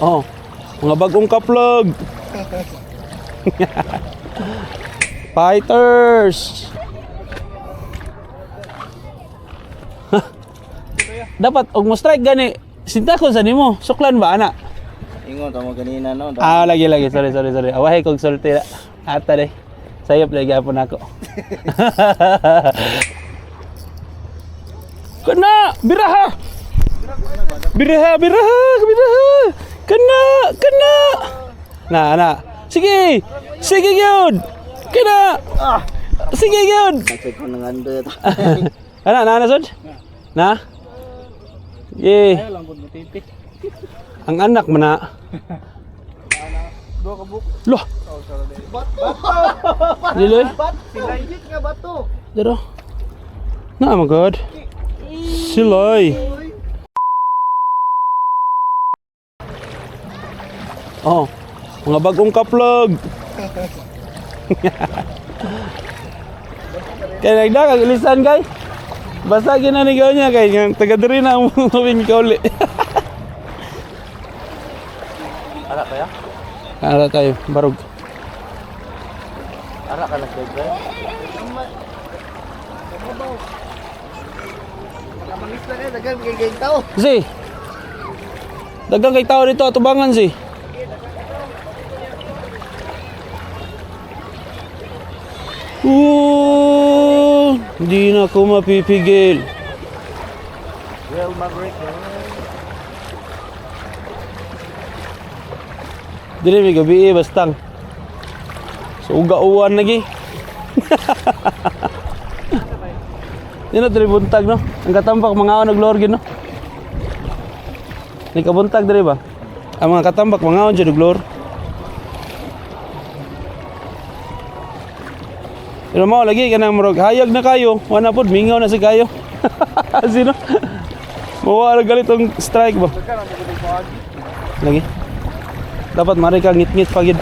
Oh, mga bagong kaplog. Fighters. Dapat og mo strike gani. Sinta ko sa nimo. Suklan ba ana? Ingon tamo ganina no. Lagi. Sorry. Awahay kog sulti. Ata de. Sayop lagi apon ako. Kena, biraha. Kena. Nah. Sige gyud. Kena. Sige gyud. Check ko nang ando. Ana sud? Na? Ye. Ayo lang pud matitik. Ang anak man na. Dua ka buk. Loh, Oh, sorry. diloy. Silay nga bato. Dero. Na my god. Siloy. Oh, mga bagong kaplog. Kaya nagdakag ilisan kay. Basta ginanigaw niya kay taga diri na ang mawin ka uli. Ara kaya? Ara tayo, barog. Ara ka nagdagdag. Kamangis na kay dagan kay tao. Si. Dagang kay tao dito atubangan si. Hindi na ako mapipigil. Real Maverick. Dili may gabi bastang. So uga-uwan lagi. Di na dili buntag no. Ang katampak mga awan naglorgin no. Ni kabuntag diri ba? Ang mga katambak mga awan jud naglor. Pero mo lagi kanang murag hayag na kayo, wala pod mingaw na si kayo. Sino? Mawala galit ang strike ba? Lagi. Dapat mari ka ngit-ngit pagid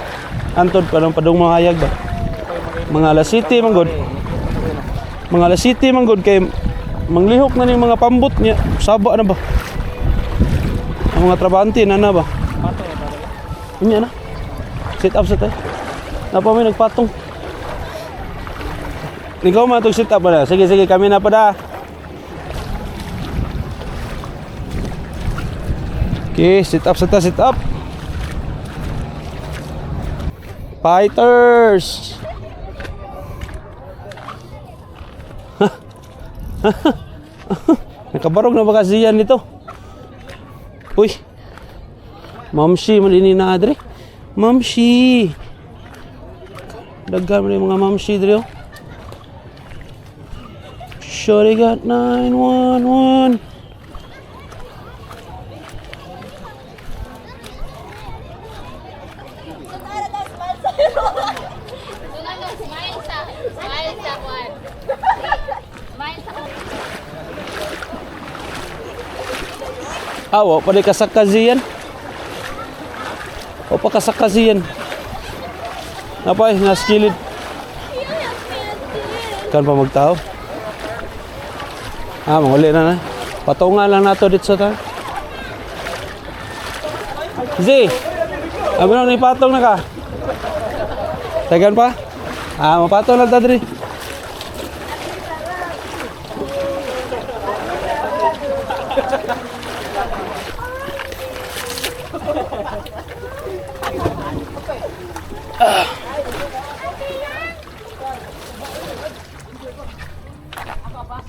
antod pa ng padung mga hayag ba. Mga alas 7 man god. Mga alas 7 man god kay manglihok na ni mga pambot niya. Saba na ba? Ang mga trabahante na ba? Inya na. Sit up sa tayo. Napa may nagpatong. Ikaw man itong sit up na. Sige, kami na pa da. Okay, sit up. Fighters! Nakabarog na ba kasi yan dito? Uy! Mamshi, malini na adre. Mamshi! Daggan mo na yung mga mamshi dre oh. Shorty got 911. Awo, pa di kasakaziyan. O pa kasakaziyan. Napay, naskilid. Kan pa magtao. Manguli na. Patungan lang nato dito sa ta. Z, abi na ni patong na ka. Tagan pa? Mapatong lang ta diri.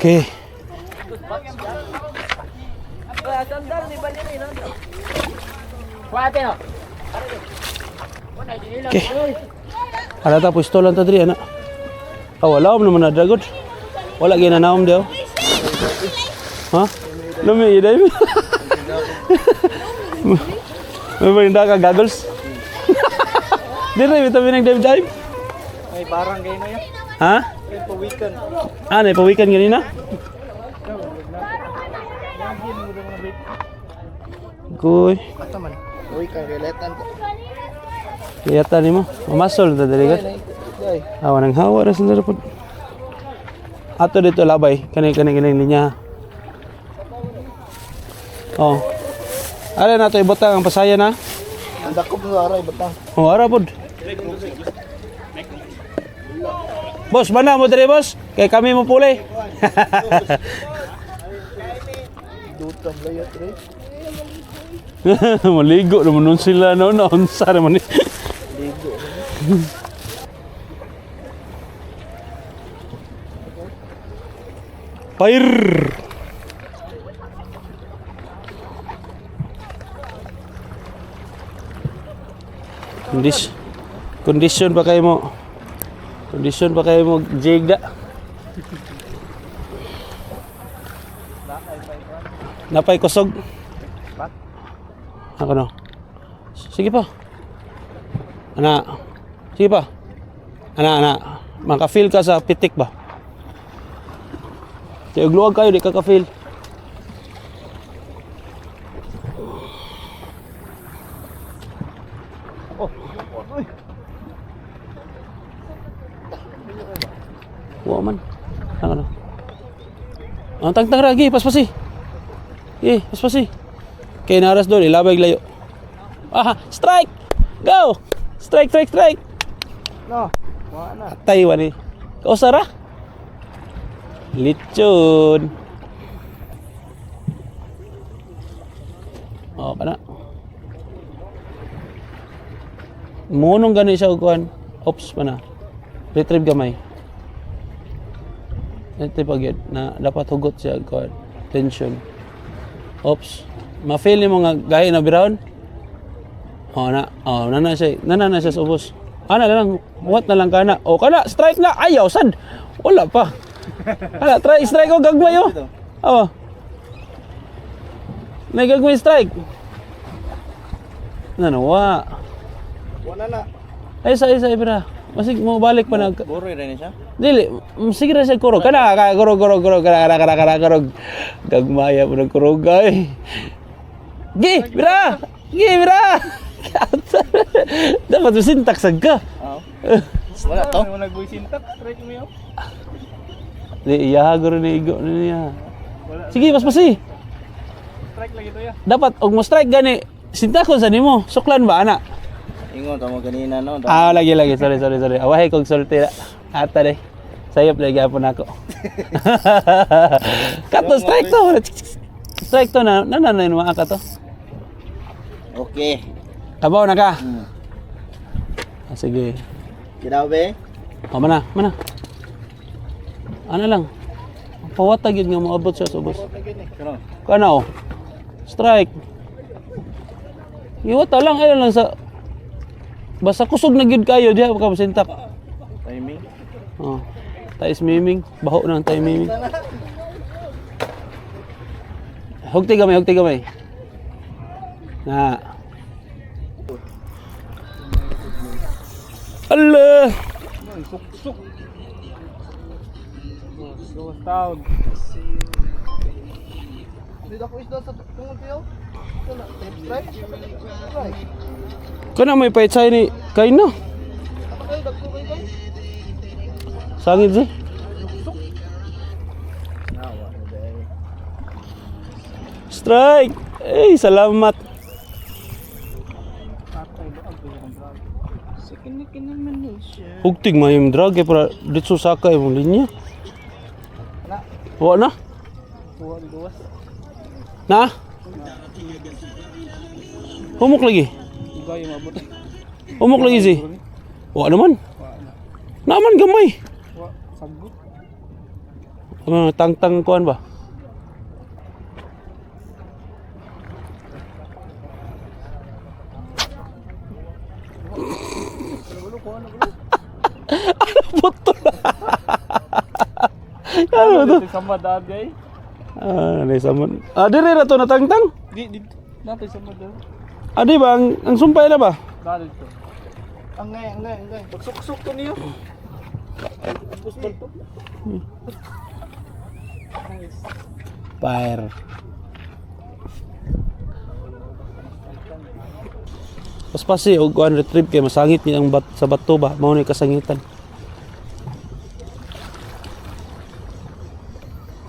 Okay. Okay. Ada ta pistolan ta diri ana. Wala naman na dragod. Wala ginanaom daw. Ha? Lumi dai. May ba ka goggles? Dire vitamin ng dive. May barang kayo na yan. Ha? May pawikan. Naipawikan ganina? Kuy. Ata man. Pawikan kay letan ko. Liyata ni mo. Mamasol ta diri kat. Awan ang hawa ra sa darapod. Ato dito labay. Kani linya. Oh. Ala na to ibutang ang pasaya na. Ang dakop sa aray batang. Oh, ara pod. Boss, mana mo dire boss? Kay kami mo puli. Dutang layat re. Maligo naman nun sila no, naunsa naman eh. Ligo. Fire! Kondisyon pa kayo mo. Kondisyon pa kayo mo jigda. Napay kusog. Ako no. Sige pa. Ana. Sige pa. Ana. Maka-feel ka sa pitik ba? Kaya gluwag kayo, di ka ka-feel. Wa man. Ano? Ang tangtang ragi, paspasi. Paspasi. Kay naras doon, ilabay layo. Aha, strike! Go! Strike. No. Wa na. Taiwan eh. Kausara? Lechon. Oh, kana. Munong gani siya kuan. Ops pa na. Retrieve gamay. Ito pag na dapat hugot siya kuan. Tension. Ops. Ma-feel ni mo nga gahi na biraon? Nana siya sa ubos. Ana lang, what na lang kana. O kana, strike na. Ayaw, sad. Wala pa. Ana, strike ko, gagmay oh. Oo. May gagmay strike. Wa. Wala na. Ay, isa, ibra. Masig mo balik pa na. Boroy rin siya. Dili, sige na siya kurog. Kana, kurog. Gagmaya po ng kurog, ay. Bira! Dapat masintak ka. Oo. Wala to. Wala nagboy sintak, strike mo yun. Di iyahagor ni igo niya. Sige, pasi. Strike lagi to ya. Dapat og mo strike gani. Sintakon sa nimo. Suklan ba ana? Ingon tamo kanina no. Lagi. Sorry. Awahay kog sulti. Ata de. Sayop lagi apon ako. Kato strike to. Strike to na nanay mo aka to. Okay. Tabaw na ka. Sige. Kiraw be. Mana? Ano lang. Pawatag yun nga maabot siya sa ubos. Kana oh. Strike. Iwata lang, ayaw lang sa... Basta kusog na gyud kayo, diha ka masintak. Timing. Oh. Tais miming. Baho na ang tayo miming. Hugti gamay. Na. Allah. Suk. Gawas taon. Dito ko isda sa tungod kayo. Wala, strike. Kana may paitsay ni kain na. Apa kayo dagko kayo? Sangit si. Nawa day. Strike. Salamat. Sakinikin naman siya. Hugtig mayong drag para dito sakay mong linya. Na, Wa na? buwan duwas. Na? Humok lagi. Gayo mabot. Humok lagi si. Wa naman. Naman gamay. Wa sagot. Tang kuan ba? Putol. Ano to? Sama dagay. Ano samon? Dire na to natangtang? Di natin sama daw. Adi ba ang sumpay na ba? Dali to. Angay. Pagsuk-suk to niyo. Tapos balto. Fire. Paspasi og kuan retrieve kay masangit ni ang sa bato ba, mao ni kasangitan.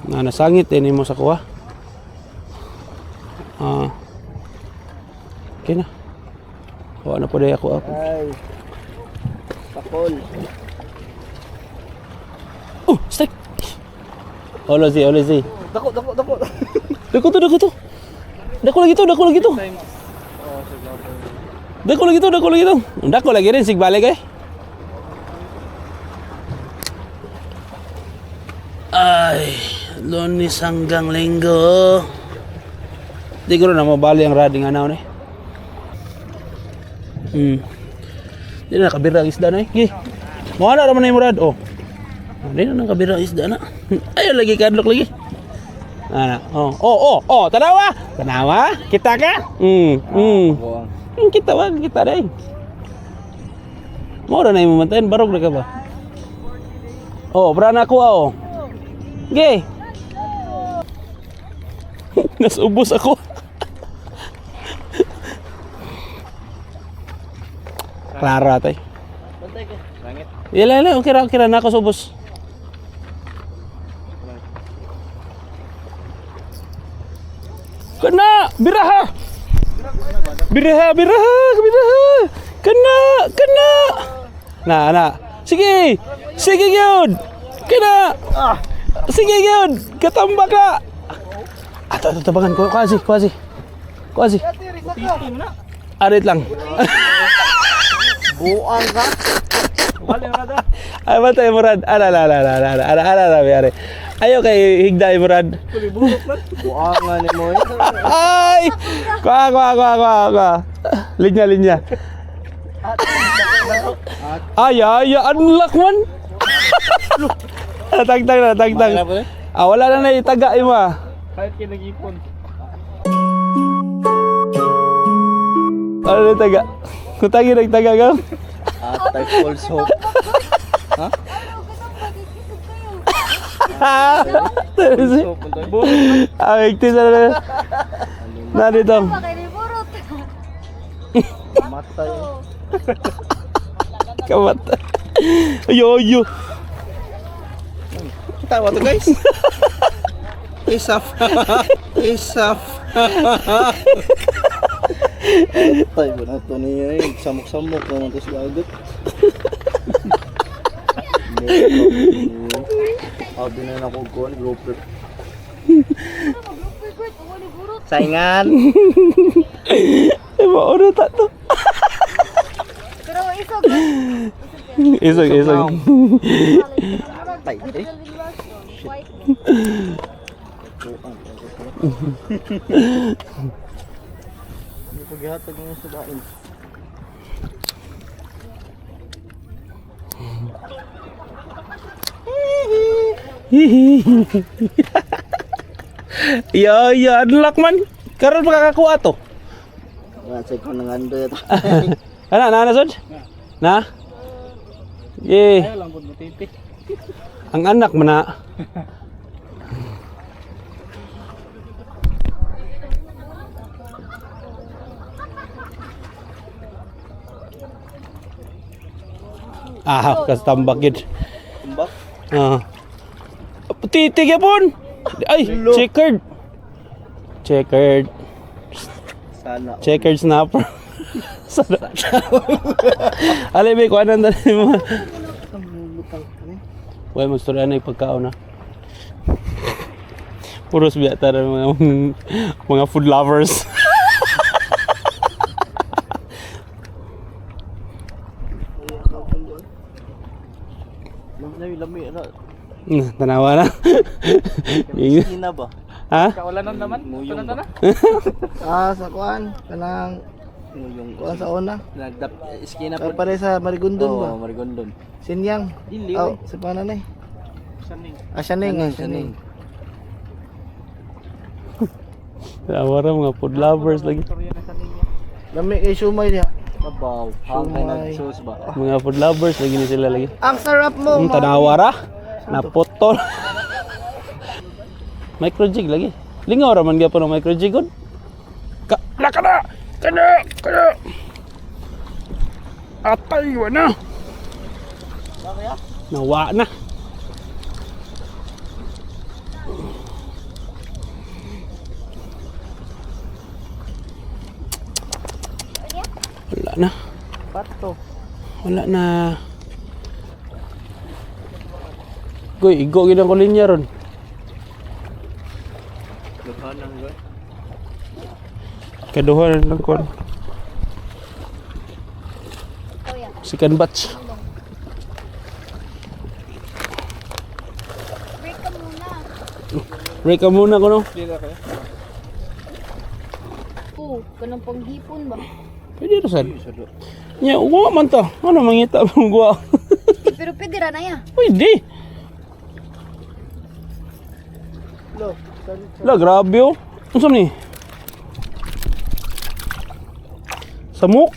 Nasangit ni mo sa kuha. Okay na. Wala na po dahil ako. Ay. Takol. Oh, strike! Olozi. Dako. Dako to. Dako lagi to. Dako lagi rin, sigbalik eh. Ay, Lunes hanggang Linggo. Di ko rin na mabali ang rading anaw na eh. Di na nakabira ang isda na eh. Gi. Mga na naman na yung murad. Oh. Di na nakabira ang isda na. Ayun lagi, kadlok lagi. Ana. Oh. Tanawa. Kita ka? Kita na eh. Mura na yung mamantayin. Barog na ka ba? Oh, brana ko oh. Ge. Nasubos ako. Klaro atay. Bantay ko. Langit. Yala, okay ra na ako subos. Kana, biraha. Kana. Na. Sige gyud. Kana. Sige gyud. Katambak na. Ato tabangan ko kasi. Arit lang. Buang ka. Ay matay Murad. Ala. Are. Ayo kay higday Murad. Buang nga ni mo. Ay! Kwa. Linya. Ay, unlock man. Tagtag. Wala na itaga mo ah. Kahit kinagipon. Ano na taga? Kutagi nagtaga ka? Type false hope. Ha? Iktis na. Nandito. Matay. Kamata. Ayo. Tawa to guys. Isaf. Tay ba na to niya eh. Samok-samok naman to sila agad. Abi na na ko ni GoPro. Saingan. Mauro ta to. Pero isog. Isog. Tay eh. Hindi ko gihatag mo sa bain. Yo, unlock man. Karon makakakuha to. Masay ko nang ando ito. Na sod? Na? Ayaw lang po matiti. Ang anak mo na. Kas tambak gid. Tumbak? Titig yapon. Ay, checkered. Sana. Checkered snapper. Sana. Alay, ko anong dali mo. Well, magstorya na yung pagkaon na. Puros biyata na mga food lovers. Lami ano? Tanawa na. Sina ba? Ha? Kaulanan naman. Muyong na. Sa kuan kanang muyong kuan sa una. Nagdap iskina pa pare sa Marigondon ba? Oh, Marigondon. Sinyang. Oh, sa panan eh. Saning. Tanawa ra mga food lovers lagi. Lami kay sumay diha. Babaw. Hangay na sauce ba? Mga food lovers lagi ni sila lagi. Ang sarap mo. Tanawa ra. Naputol. Microjig lagi. Lingaw ra man gyapon ang microjig god. Kana. Atay wa na. Nawa na. na. Pato. Wala na. Goy, igo gid ang linya ron. Luhan ang goy. Kaduhan lang kon. Kuya. Second batch. Break ka muna. Break ka muna ko no. Dila kayo. Kanang panghipon ba? Pwede ra sad. Nya, uwa man ta. Ano mangita mong guwa? Pero pwede ra na ya. Pwede. Lo. La, grabe oh. Ano ni? Samok?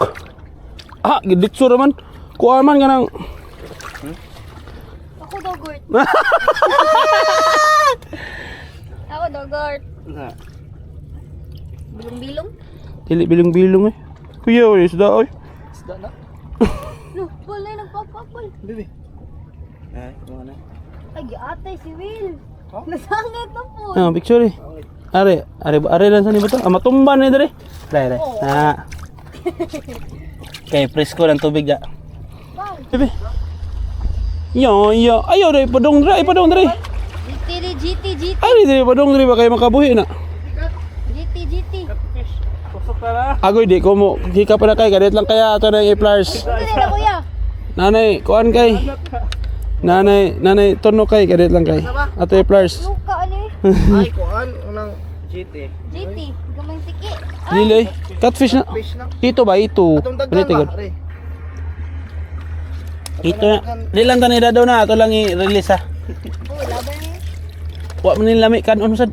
Ah, giditso raman. Kuha man ka ng... Ako dogort. Ako dogort. Na. Bilong-bilong? Dili bilong-bilong eh. Kuya, oy, isda oy. Isda na. No, wala nagpapapal. Bibi. Ay, kumana. Ay, atay si Will. Nasangit na po. Ah, picture eh. Are lang sa ni ba to? Ah, matumban ni dere. Dai. Ah. Kay presko ng tubig da. Wow. Bebe. Yo, ayaw dai padong dere. GT. Ay, dere padong dere ba kay makabuhi na. GT. Kusok na na. Agoy di ko mo kika pa na kay kadit lang kaya ato na i-flowers. Pwede na kuya. Nanay, kuan kay. Nanay tono kay kadit lang kay. Ato i-flowers. Luka ali. Ay, kuan. Unang GT. GT. Gamang tiki. Dili, catfish na. Fish na. Ito ba ito? Atong daghan Pretty ba? good. Are. Ito na. Di lang tani daw na ato lang i-release ha. Oh, laban niya. Wa man ni lami kan sad.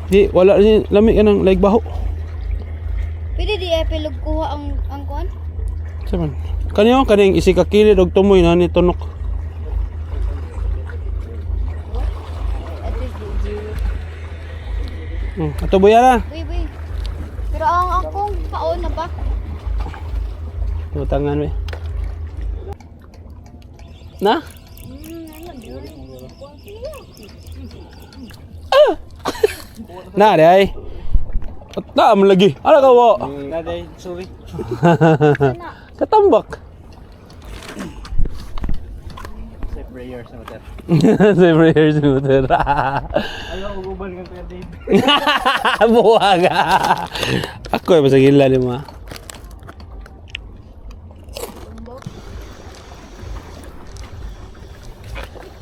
Di wala ni lami kanang like baho. Pwede di epilog kuha ang kuan? Saman. Kanyo kaning isi ka kilid og tumoy na ni tunok. At least di. Ato buya na. Uy. Pero ang akong paon na ba? Tutangan we. Na? Na day. Na am lagi. Ala ka wo. Naday, sorry. Katambak. Say prayers na mater. Siyempre here's motor. Ayaw ko guban ng Kuya Dave. Buwag. Ako ay pasagil lalim mo.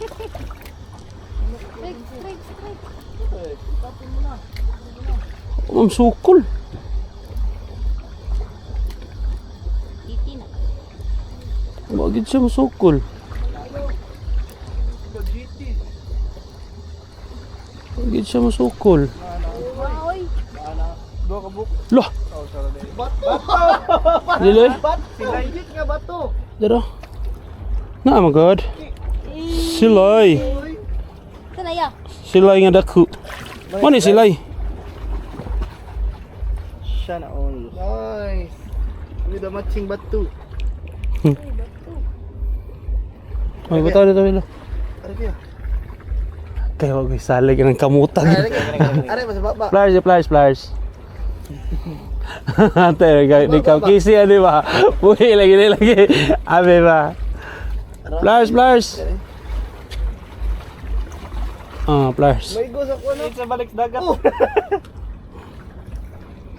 Strike. Ma'am sukol. Titi na. Bagid siya masukol. Bagid siya masukol. Oy. Dua ka buk. Lah, Oh, sorry. diloy. Silay nga bato. Daro. Na my god. Silay. Sana ya. Silay nga dako. Mani silay. Siya na all. Nice. With the matching batu. Ay, bitaw dito bilo. Are kaya? Kaya wag salig ng kamutag. Are mas baba. Flash. Ate, di ka kisi ano ba? Puhi lagi. Abe ba? Flash. Ah, flash. May go sa kuno. Sa balik dagat.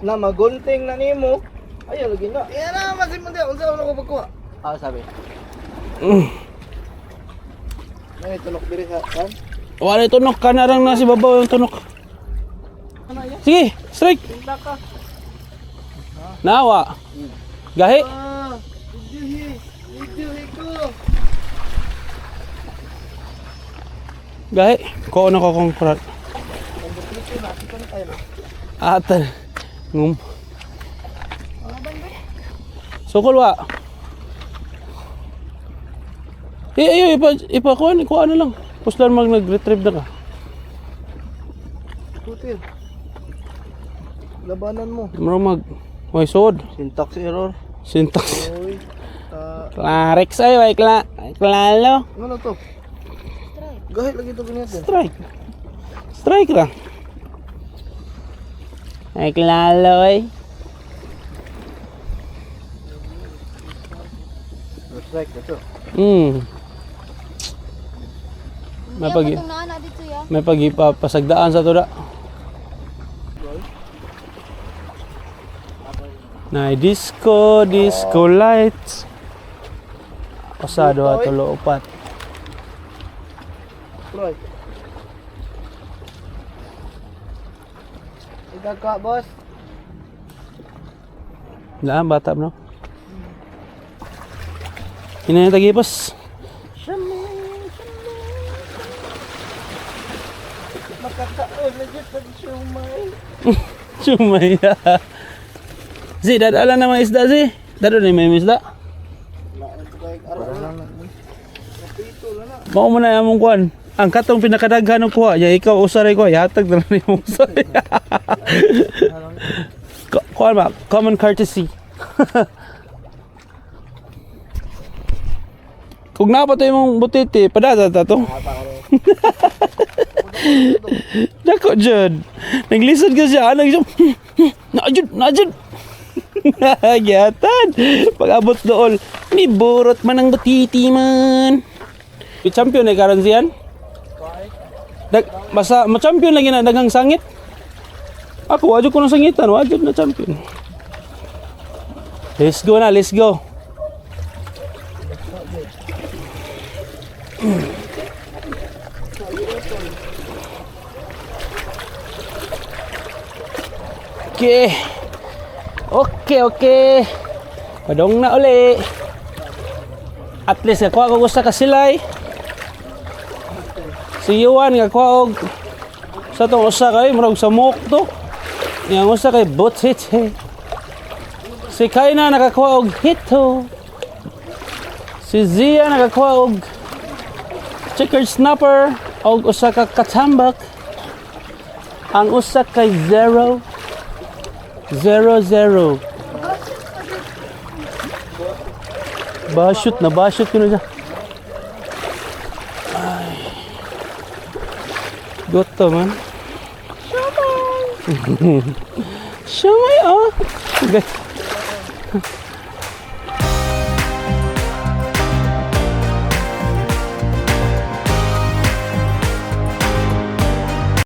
Na magunting na nimo. Ayaw lagi na. Iya na masin mo dia unsa ako pagkuha. Ah, sabi. May tunok diri sa kan. Wala tunok ka na lang na si babaw yung tunok. Sige, strike. Nawa. Gahi. Ah, idihi ko. Gahi. Ko na ko kong kurat. Atan. Ngum. Sukol wa. Ipa ko ano lang. Puslan mag nag-retrieve na ka. Putil. Labanan mo. Marumag. Hoy, sod. Syntax error. Syntax. Oy. Klarex ay, way klalo. Ano to? Gahit lagi to ganito. Strike lang. Ay klalo ay. Strike na to. May May pagi- pag... na dito ya. May pagipapasagdaan sa tuda. Na disco lights. Usa, duha, tulo, upat. Troy. Ikaw ka, boss. Laan, bata no? Ina yung tagipos. Makakaon na dyan sa sumay. Sumaya. Si, dadala na mga isda, si. Dado na yung may isda. Mao mo na yung kuhan. Ang katong pinakadaghan ng kuha, ya ikaw usaray ko, yatag na lang yung usaray. Kuhan ba? Common courtesy. Kung napatay mong butiti, padata to. Dako dyan. Naglisan ka siya. Naajud. Nagyatan. Pag-abot doon, ni burot man ang butiti man. Champion eh karon siyan. Ma-champion lagi na daghang sangit. Ako, adyo ko ng sangitan. Adyo na champion. Let's go na, let's go. Okay. Padong na uli. At least nakuha ko gusto ka silay. Si Yuan nakuha ko sa itong usa kay murag sa mok to. Yang usa kay butsit. Si Kaina nakakuha og hito. Si Zia nakakuha og checkered snapper og usa ka katambak. Ang usa kay 0-0. Bashoot ko na dyan. Ay. Goto man. Siomay! Siomay, oh! Okay.